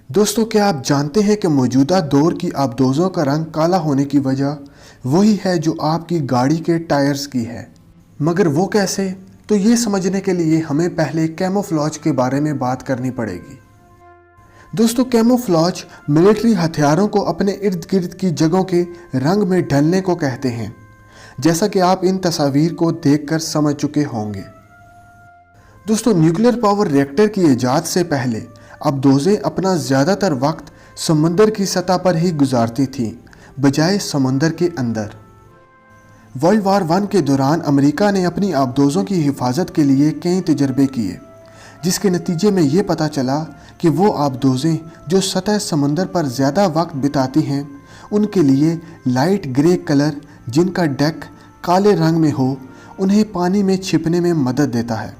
دوستو کیا آپ جانتے ہیں کہ موجودہ دور کی آبدوزوں کا رنگ کالا ہونے کی وجہ وہی ہے جو آپ کی گاڑی کے ٹائرز کی ہے؟ مگر وہ کیسے؟ تو یہ سمجھنے کے لیے ہمیں پہلے کیموفلاج کے بارے میں بات کرنی پڑے گی۔ دوستو کیموفلاج ملٹری ہتھیاروں کو اپنے ارد گرد کی جگہوں کے رنگ میں ڈھلنے کو کہتے ہیں، جیسا کہ آپ ان تصاویر کو دیکھ کر سمجھ چکے ہوں گے۔ دوستو نیوکلیر پاور ری ایکٹر کی ایجاد سے پہلے آبدوزیں اپنا زیادہ تر وقت سمندر کی سطح پر ہی گزارتی تھیں بجائے سمندر کے اندر۔ ورلڈ وار 1 کے دوران امریکہ نے اپنی آبدوزوں کی حفاظت کے لیے کئی تجربے کیے، جس کے نتیجے میں یہ پتہ چلا کہ وہ آبدوزیں جو سطح سمندر پر زیادہ وقت بتاتی ہیں ان کے لیے لائٹ گرے کلر جن کا ڈیک کالے رنگ میں ہو انہیں پانی میں چھپنے میں مدد دیتا ہے۔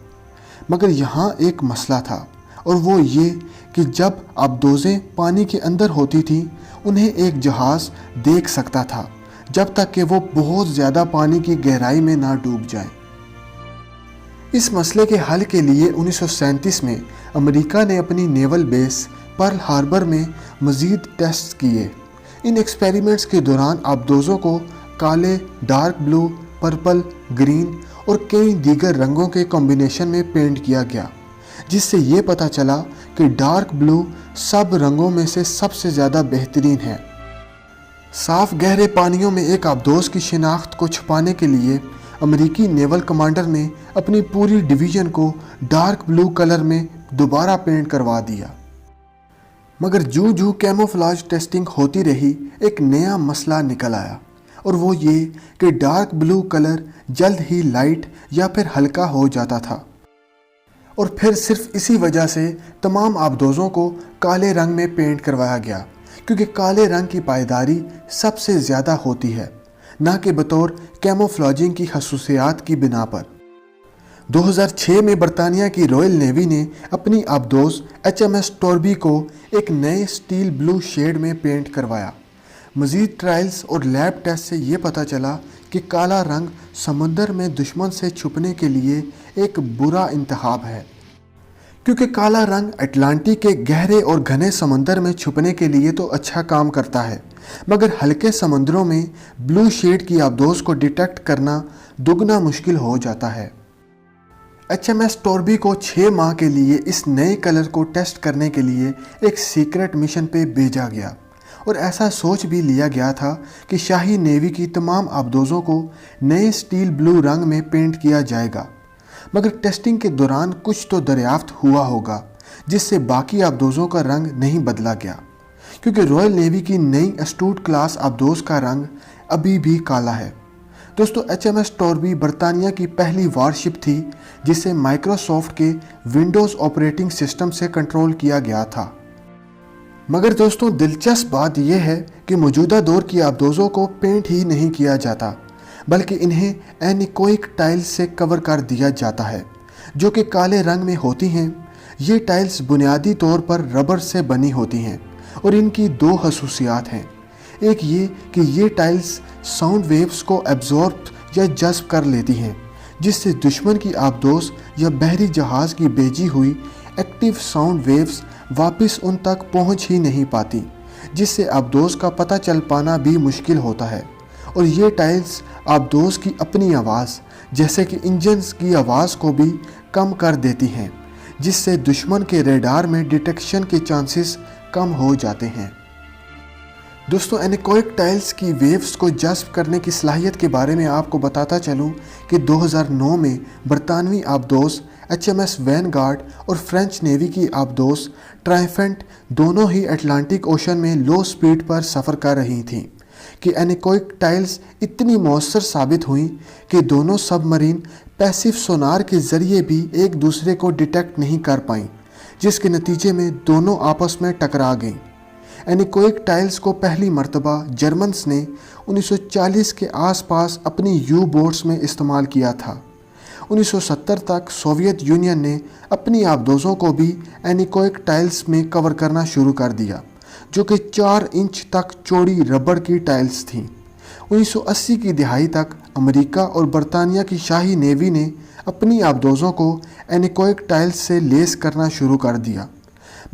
مگر یہاں ایک مسئلہ تھا، اور وہ یہ کہ جب آبدوزیں پانی کے اندر ہوتی تھیں انہیں ایک جہاز دیکھ سکتا تھا جب تک کہ وہ بہت زیادہ پانی کی گہرائی میں نہ ڈوب جائیں۔ اس مسئلے کے حل کے لیے 1937 میں امریکہ نے اپنی نیول بیس پرل ہاربر میں مزید ٹیسٹ کیے۔ ان ایکسپیریمنٹس کے دوران آبدوزوں کو کالے، ڈارک بلو، پرپل، گرین اور کئی دیگر رنگوں کے کمبینیشن میں پینٹ کیا گیا، جس سے یہ پتہ چلا کہ ڈارک بلو سب رنگوں میں سے سب سے زیادہ بہترین ہے۔ صاف گہرے پانیوں میں ایک آبدوز کی شناخت کو چھپانے کے لیے امریکی نیول کمانڈر نے اپنی پوری ڈویژن کو ڈارک بلو کلر میں دوبارہ پینٹ کروا دیا۔ مگر جو کیموفلاج ٹیسٹنگ ہوتی رہی ایک نیا مسئلہ نکل آیا، اور وہ یہ کہ ڈارک بلو کلر جلد ہی لائٹ یا پھر ہلکا ہو جاتا تھا، اور پھر صرف اسی وجہ سے تمام آبدوزوں کو کالے رنگ میں پینٹ کروایا گیا، کیونکہ کالے رنگ کی پائیداری سب سے زیادہ ہوتی ہے، نہ کہ بطور کیموفلاجنگ کی خصوصیات کی بنا پر۔ 2006 میں برطانیہ کی رائل نیوی نے اپنی آبدوز HMS ٹوربی کو ایک نئے سٹیل بلو شیڈ میں پینٹ کروایا۔ مزید ٹرائلز اور لیب ٹیسٹ سے یہ پتہ چلا کہ کالا رنگ سمندر میں دشمن سے چھپنے کے لیے ایک برا انتخاب ہے، کیونکہ کالا رنگ اٹلانٹک کے گہرے اور گھنے سمندر میں چھپنے کے لیے تو اچھا کام کرتا ہے، مگر ہلکے سمندروں میں بلو شیڈ کی آبدوز کو ڈیٹیکٹ کرنا دگنا مشکل ہو جاتا ہے۔ HMS ٹوربی کو 6 ماہ کے لیے اس نئے کلر کو ٹیسٹ کرنے کے لیے ایک سیکرٹ مشن پہ بھیجا گیا، اور ایسا سوچ بھی لیا گیا تھا کہ شاہی نیوی کی تمام آبدوزوں کو نئے سٹیل بلو رنگ میں پینٹ کیا جائے گا۔ مگر ٹیسٹنگ کے دوران کچھ تو دریافت ہوا ہوگا جس سے باقی آبدوزوں کا رنگ نہیں بدلا گیا، کیونکہ رائل نیوی کی نئی اسٹوٹ کلاس آبدوز کا رنگ ابھی بھی کالا ہے۔ دوستو HMS ٹوربی برطانیہ کی پہلی وارشپ تھی جسے مائکروسافٹ کے ونڈوز آپریٹنگ سسٹم سے کنٹرول کیا گیا تھا۔ مگر دوستوں دلچسپ بات یہ ہے کہ موجودہ دور کی آبدوزوں کو پینٹ ہی نہیں کیا جاتا، بلکہ انہیں اینیکوئک ٹائلز سے کور کر دیا جاتا ہے، جو کہ کالے رنگ میں ہوتی ہیں۔ یہ ٹائلز بنیادی طور پر ربر سے بنی ہوتی ہیں، اور ان کی 2 خصوصیات ہیں۔ ایک یہ کہ یہ ٹائلز ساؤنڈ ویوز کو ایبزورب یا جذب کر لیتی ہیں، جس سے دشمن کی آبدوز یا بحری جہاز کی بھیجی ہوئی ایکٹیو ساؤنڈ ویوز واپس ان تک پہنچ ہی نہیں پاتی، جس سے آبدوز کا پتہ چل پانا بھی مشکل ہوتا ہے۔ اور یہ ٹائلز آبدوز کی اپنی آواز جیسے کہ انجنز کی آواز کو بھی کم کر دیتی ہیں، جس سے دشمن کے ریڈار میں ڈیٹیکشن کے چانسز کم ہو جاتے ہیں۔ دوستو اینیکوئک ٹائلز کی ویوز کو جذب کرنے کی صلاحیت کے بارے میں آپ کو بتاتا چلوں کہ 2009 میں برطانوی آبدوز HMS وین گارڈ اور فرینچ نیوی کی آبدوز ٹرائفنٹ دونوں ہی اٹلانٹک اوشن میں لو سپیڈ پر سفر کر رہی تھیں کہ اینیکوئک ٹائلز اتنی مؤثر ثابت ہوئیں کہ دونوں سب مرین پیسیو سونار کے ذریعے بھی ایک دوسرے کو ڈیٹیکٹ نہیں کر پائیں، جس کے نتیجے میں دونوں آپس میں ٹکرا گئیں۔ اینیکوئک ٹائلز کو پہلی مرتبہ جرمنز نے 1940 کے آس پاس اپنی یو بوٹس میں استعمال کیا تھا۔ 1970 تک سوویت یونین نے اپنی آبدوزوں کو بھی اینیکوئک ٹائلز میں کور کرنا شروع کر دیا، جو کہ 4 انچ تک چوڑی ربڑ کی ٹائلز تھیں۔ 1980 کی دہائی تک امریکہ اور برطانیہ کی شاہی نیوی نے اپنی آبدوزوں کو اینیکوئک ٹائلز سے لیس کرنا شروع کر دیا،